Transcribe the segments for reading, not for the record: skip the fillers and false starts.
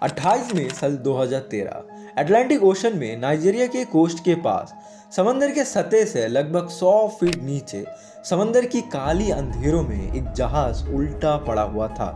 28 मई साल 2013 Atlantic ocean में Nigeria के कोस्ट के पास समंदर के सतह से लगभग 100 फीट नीचे समंदर की काली अंधेरों में एक जहाज उल्टा पड़ा हुआ था।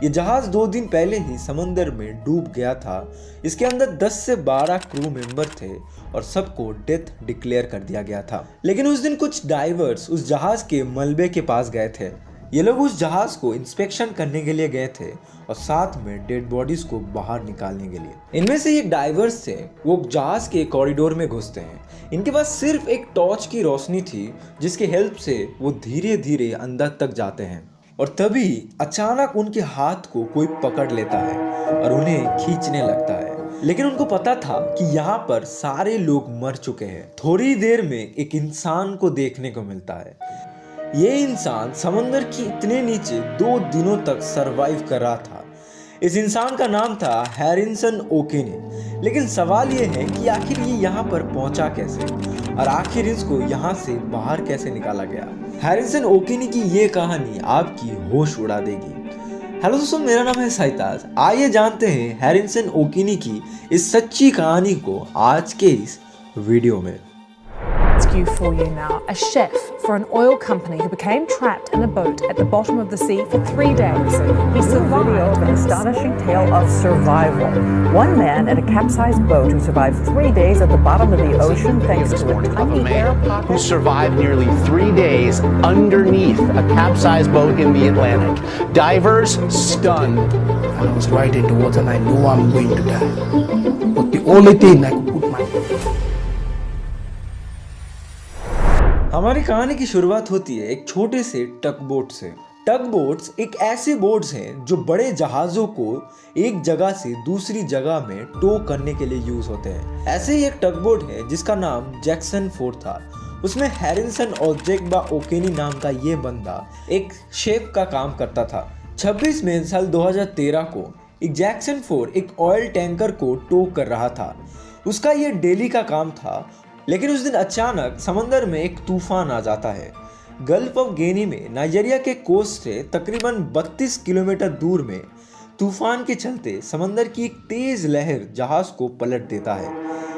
ये जहाज 2 दिन पहले ही समंदर में डूब गया था। इसके अंदर 10 से 12 क्रू मेंबर थे और सबको डेथ डिक्लेयर कर दिया गया था। लेकिन उस दिन कुछ डाइवर्स उस जहाज के मलबे के पास गए थे। ये लोग उस जहाज को इंस्पेक्शन करने के लिए गए थे और साथ में डेड बॉडीज को बाहर निकालने के लिए। इनमें से एक डाइवर्स थे, वो जहाज के कॉरिडोर में घुसते हैं। इनके पास सिर्फ एक टॉर्च की रोशनी थी जिसकी हेल्प से वो धीरे धीरे अंदर तक जाते हैं और तभी अचानक उनके हाथ को कोई पकड़ लेता है और उन्हें खींचने लगता है। लेकिन उनको पता था कि यहाँ पर सारे लोग मर चुके हैं। थोड़ी देर में एक इंसान को देखने को मिलता है। ये इंसान समंदर की इतने नीचे 2 दिनों तक सरवाइव कर रहा था। इस इंसान का नाम था हैरिसन ओकेनी। लेकिन सवाल ये है कि आखिर ये यहाँ पर पहुंचा कैसे और आखिर इसको यहाँ से बाहर कैसे निकाला गया। हैरिसन ओकेनी की ये कहानी आपकी होश उड़ा देगी। हेलो दोस्तों, मेरा नाम है साइताज। आइए जानते हैं हैरिसन ओकेनी की इस सच्ची कहानी को आज के इस वीडियो में। Rescue for you now. A chef for an oil company who became trapped in a boat at the bottom of the sea for 3 days. He survived. Video of an astonishing tale of survival. One man at a capsized boat who survived 3 days at the bottom of the ocean thanks to a tiny air pocket. Who survived nearly 3 days underneath a capsized boat in the Atlantic. Divers stunned. I was right in the water and I know I'm going to die. But the only thing I could put my हमारी कहानी की शुरुआत होती है एक छोटे से टग boat से। टग बोट्स एक ऐसे बोट्स हैं जो बड़े जहाज़ों को एक जगह से दूसरी जगह में टो करने के लिए यूज होते हैं। ऐसे ही एक टग बोट है जिसका नाम जैक्सन 4 था। उसमें हैरिसन और जेकबा ओकेनी नाम का ये बंदा एक शेफ का काम करता था। 26 मई साल 2013 को एक जैक्सन 4 एक ऑयल टैंकर को टो कर रहा था। उसका ये डेली का काम था। लेकिन उस दिन अचानक समंदर में एक तूफान आ जाता है। गल्फ ऑफ गिनी में नाइजीरिया के कोस्ट से तकरीबन 32 किलोमीटर दूर में तूफान के चलते समंदर की एक तेज लहर जहाज को पलट देता है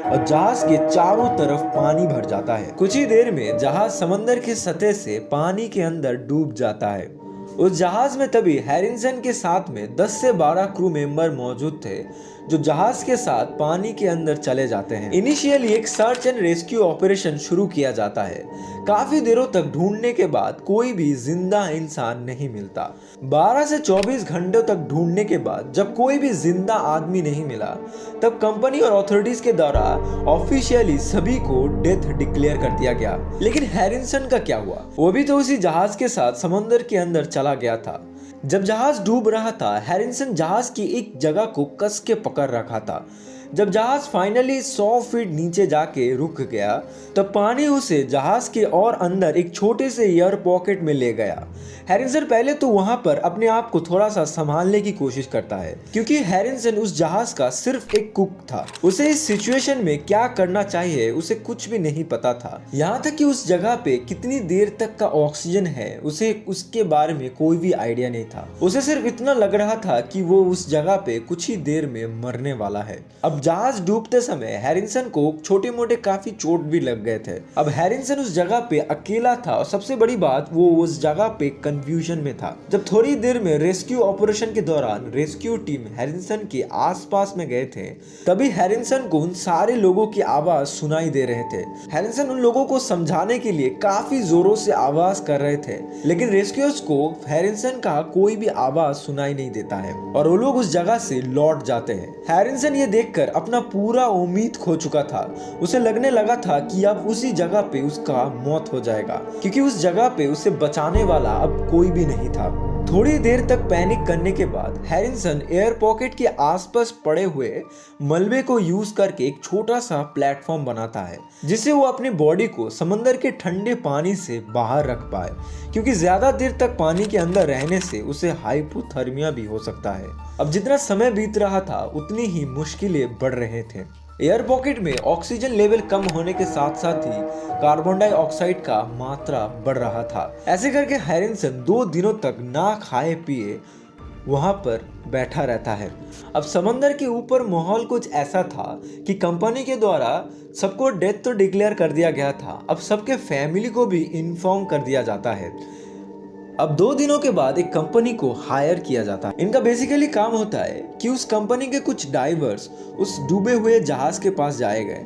और जहाज के चारों तरफ पानी भर जाता है। कुछ ही देर में जहाज समंदर के सतह से पानी के अंदर डूब जाता है। उस जहाज में तभी हैरिसन के साथ में 10 से 12 क्रू मेंबर मौजूद थे जो जहाज के साथ पानी के अंदर चले जाते हैं। इनिशियली एक सर्च एंड रेस्क्यू ऑपरेशन शुरू किया जाता है। काफी देरों तक ढूंढने के बाद कोई भी जिंदा इंसान नहीं मिलता। 12 से 24 घंटों तक ढूंढने के बाद जब कोई भी जिंदा आदमी नहीं मिला तब कंपनी और अथॉरिटीज के द्वारा ऑफिशियली सभी को डेथ डिक्लेयर कर दिया गया। लेकिन हैरिसन का क्या हुआ? वो भी तो उसी जहाज के साथ समंदर के अंदर चला गया था। जब जहाज डूब रहा था हैरिसन जहाज की एक जगह को कस के पकड़ रखा था। जब जहाज फाइनली 100 फीट नीचे जाके रुक गया तब पानी उसे जहाज के और अंदर एक छोटे से एयर पॉकेट में ले गया। हैरिसन पहले तो वहां पर अपने आप को थोड़ा सा संभालने की कोशिश करता है क्योंकि हैरिसन उस जहाज का सिर्फ एक कुक था। उसे इस सिचुएशन में क्या करना चाहिए उसे कुछ भी नहीं पता था। यहाँ तक कि उस जगह पे कितनी देर तक का ऑक्सीजन है उसे उसके बारे में कोई भी आइडिया नहीं था। उसे सिर्फ इतना लग रहा था कि वो उस जगह पे कुछ ही देर में मरने वाला है। अब जहाज डूबते समय हैरिसन को छोटे मोटे काफी चोट भी लग गए थे। अब हैरिसन उस जगह पे अकेला था और सबसे बड़ी बात वो उस जगह पे कंफ्यूजन में था। जब थोड़ी देर में रेस्क्यू ऑपरेशन के दौरान रेस्क्यू टीम हैरिसन के आसपास में गए थे तभी हैरिसन को उन सारे लोगों की आवाज सुनाई दे रहे थे। हैरिसन उन लोगों को समझाने के लिए काफी जोरों से आवाज कर रहे थे लेकिन रेस्क्यूअर्स को हैरिसन का कोई भी आवाज सुनाई नहीं देता है और वो लोग उस जगह से लौट जाते हैं। हैरिसन ये देखकर अपना पूरा उम्मीद खो चुका था। उसे लगने लगा था कि अब उसी जगह पे उसका मौत हो जाएगा क्योंकि उस जगह पे उसे बचाने वाला अब कोई भी नहीं था। थोड़ी देर तक पैनिक करने के बाद हैरिसन एयर पॉकेट के आसपास पड़े हुए मलबे को यूज करके एक छोटा सा प्लेटफॉर्म बनाता है जिससे वो अपनी बॉडी को समंदर के ठंडे पानी से बाहर रख पाए क्योंकि ज्यादा देर तक पानी के अंदर रहने से उसे हाइपोथर्मिया भी हो सकता है। अब जितना समय बीत रहा था उतनी ही मुश्किलें बढ़ रहे थे। एयर पॉकेट में ऑक्सीजन लेवल कम होने के साथ साथ ही कार्बन डाइऑक्साइड का मात्रा बढ़ रहा था। ऐसे करके हैरिसन 2 दिनों तक ना खाए पिए वहां पर बैठा रहता है। अब समंदर के ऊपर माहौल कुछ ऐसा था कि कंपनी के द्वारा सबको डेथ तो डिक्लेयर कर दिया गया था, अब सबके फैमिली को भी इन्फॉर्म कर दिया जाता है। अब 2 दिनों के बाद एक कंपनी को हायर किया जाता है। इनका बेसिकली काम होता है कि उस कंपनी के कुछ डाइवर्स उस डूबे हुए जहाज के पास जाएंगे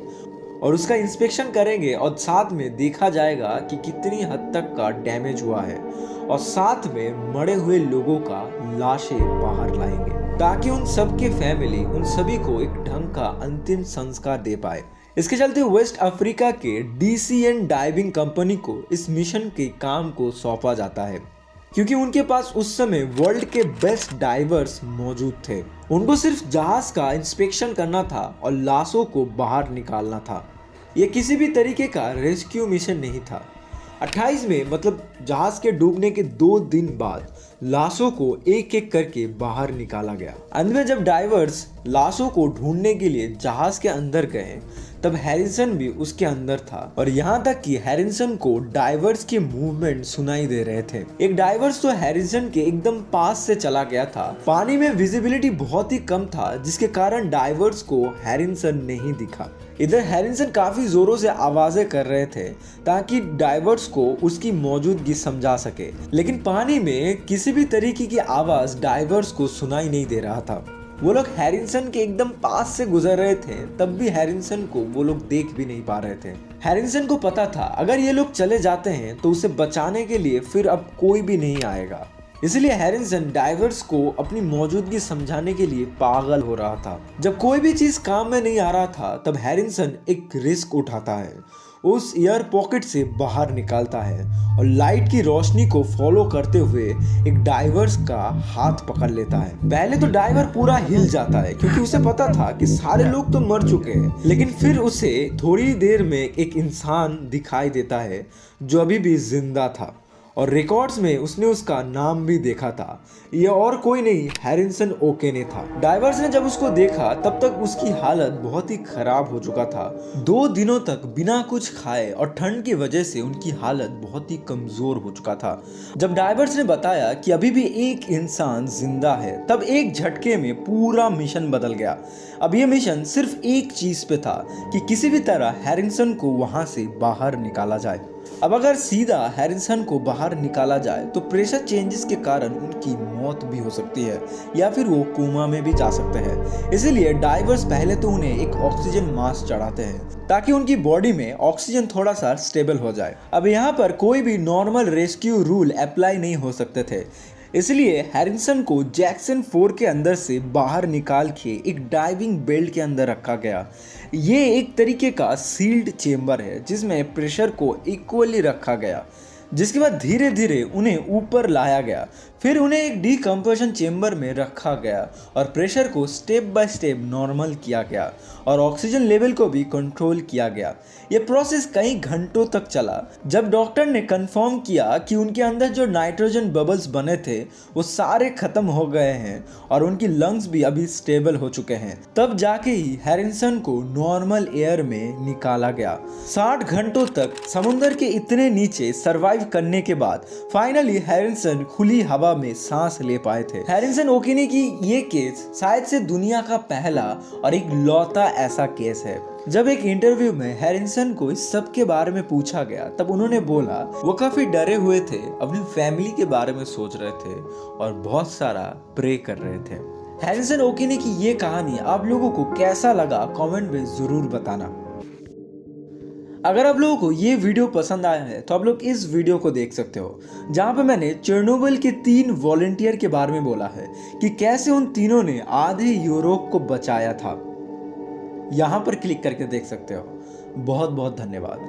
और उसका इंस्पेक्शन करेंगे और साथ में देखा जाएगा कि कितनी हद तक का डैमेज हुआ है और साथ में मरे हुए लोगों का लाशें बाहर लाएंगे ताकि उन सबके फैमिली उन सभी को एक ढंग का अंतिम संस्कार दे पाए। इसके चलते वेस्ट अफ्रीका के DCN डाइविंग कंपनी को इस मिशन के काम को सौंपा जाता है क्योंकि उनके पास उस समय वर्ल्ड के बेस्ट डाइवर्स मौजूद थे। उनको सिर्फ जहाज का इंस्पेक्शन करना था और लाशों को बाहर निकालना था। यह किसी भी तरीके का रेस्क्यू मिशन नहीं था। 28 में मतलब जहाज के डूबने के 2 दिन बाद लाशों को एक एक करके बाहर निकाला गया। अंत में जब डाइवर्स लाशों को ढूंढने के लिए जहाज के अंदर गए तब हैरिसन भी उसके अंदर था और यहाँ तक कि हैरिसन को डाइवर्स के मूवमेंट सुनाई दे रहे थे। एक डाइवर्स तो हैरिसन के एकदम पास से चला गया था। पानी में विजिबिलिटी बहुत ही कम था जिसके कारण डाइवर्स को हैरिसन नहीं दिखा। इधर हैरिसन काफी जोरों से आवाजें कर रहे थे ताकि डाइवर्स को उसकी मौजूदगी समझा सके, लेकिन पानी में किसी भी तरीके की आवाज डाइवर्स को सुनाई नहीं दे रहा था। वो लोग हैरिसन के एकदम पास से गुजर रहे थे तब भी हैरिसन को वो लोग देख भी नहीं पा रहे थे। हैरिसन को पता था अगर ये लोग चले जाते हैं तो उसे बचाने के लिए फिर अब कोई भी नहीं आएगा, इसलिए हैरिसन डाइवर्स को अपनी मौजूदगी समझाने के लिए पागल हो रहा था। जब कोई भी चीज काम में नहीं आ रहा था तब हैरिसन एक रिस्क उठाता है, उस ईयर पॉकेट से बाहर निकालता है और लाइट की रोशनी को फॉलो करते हुए एक डाइवर्स का हाथ पकड़ लेता है। पहले तो डाइवर पूरा हिल जाता है क्योंकि उसे पता था कि सारे लोग तो मर चुके हैं, लेकिन फिर उसे थोड़ी देर में एक इंसान दिखाई देता है जो अभी भी जिंदा था और रिकॉर्ड्स में उसने उसका नाम भी देखा था। यह और कोई नहीं हैरिसन ओकेने था। डाइवर्स ने जब उसको देखा तब तक उसकी हालत बहुत ही खराब हो चुका था। 2 दिनों तक बिना कुछ खाए और ठंड की वजह से उनकी हालत बहुत ही कमजोर हो चुका था। जब डाइवर्स ने बताया कि अभी भी एक इंसान जिंदा है तब एक झटके में पूरा मिशन बदल गया। अब यह मिशन सिर्फ एक चीज पे था कि किसी भी तरह हैरिसन को वहां से बाहर निकाला जाए। अब अगर सीधा हैरिसन को बाहर निकाला जाए तो प्रेशर चेंजेस के कारण उनकी मौत भी हो सकती है या फिर वो कोमा में भी जा सकते हैं। इसीलिए डाइवर्स पहले तो उन्हें एक ऑक्सीजन मास्क चढ़ाते हैं ताकि उनकी बॉडी में ऑक्सीजन थोड़ा सा स्टेबल हो जाए। अब यहाँ पर कोई भी नॉर्मल रेस्क्यू रूल अप्लाई नहीं हो सकते थे, इसलिए हैरिसन को जैक्सन 4 के अंदर से बाहर निकाल के एक डाइविंग बेल्ट के अंदर रखा गया। ये एक तरीके का सील्ड चेंबर है जिसमें प्रेशर को इक्वली रखा गया, जिसके बाद धीरे धीरे उन्हें ऊपर लाया गया। फिर उन्हें एक डीकम्प्रेशन चेंबर में रखा गया और प्रेशर को स्टेप बाय स्टेप नॉर्मल किया गया और ऑक्सीजन लेवल को भी कंट्रोल किया गया। यह प्रोसेस कई घंटों तक चला। जब डॉक्टर ने कंफर्म किया कि उनके अंदर जो नाइट्रोजन बबल्स बने थे वो सारे खत्म हो गए हैं और उनकी लंग्स भी अभी स्टेबल हो चुके हैं, तब जाके ही हैरिसन को नॉर्मल एयर में निकाला गया। 60 घंटों तक समुद्र के इतने नीचे सर्वाइव करने के बाद फाइनली हैरिसन खुली हवा में सांस ले पाए थे। हैरिसन ओकेने की ये केस शायद से दुनिया का पहला और एक लौता ऐसा केस है। जब एक इंटरव्यू में हैरिसन को इस सब के बारे में पूछा गया तब उन्होंने बोला वो काफी डरे हुए थे, अपनी फैमिली के बारे में सोच रहे थे और बहुत सारा प्रे कर रहे थे। हैरिसन ओकेने की ये कहानी आप लोगों को कैसा लगा कमेंट में जरूर बताना। अगर आप लोगों को ये वीडियो पसंद आया है तो आप लोग इस वीडियो को देख सकते हो जहां पे मैंने चेर्नोबिल के 3 वॉलंटियर के बारे में बोला है कि कैसे उन तीनों ने आधे यूरोप को बचाया था। यहां पर क्लिक करके देख सकते हो। बहुत बहुत धन्यवाद।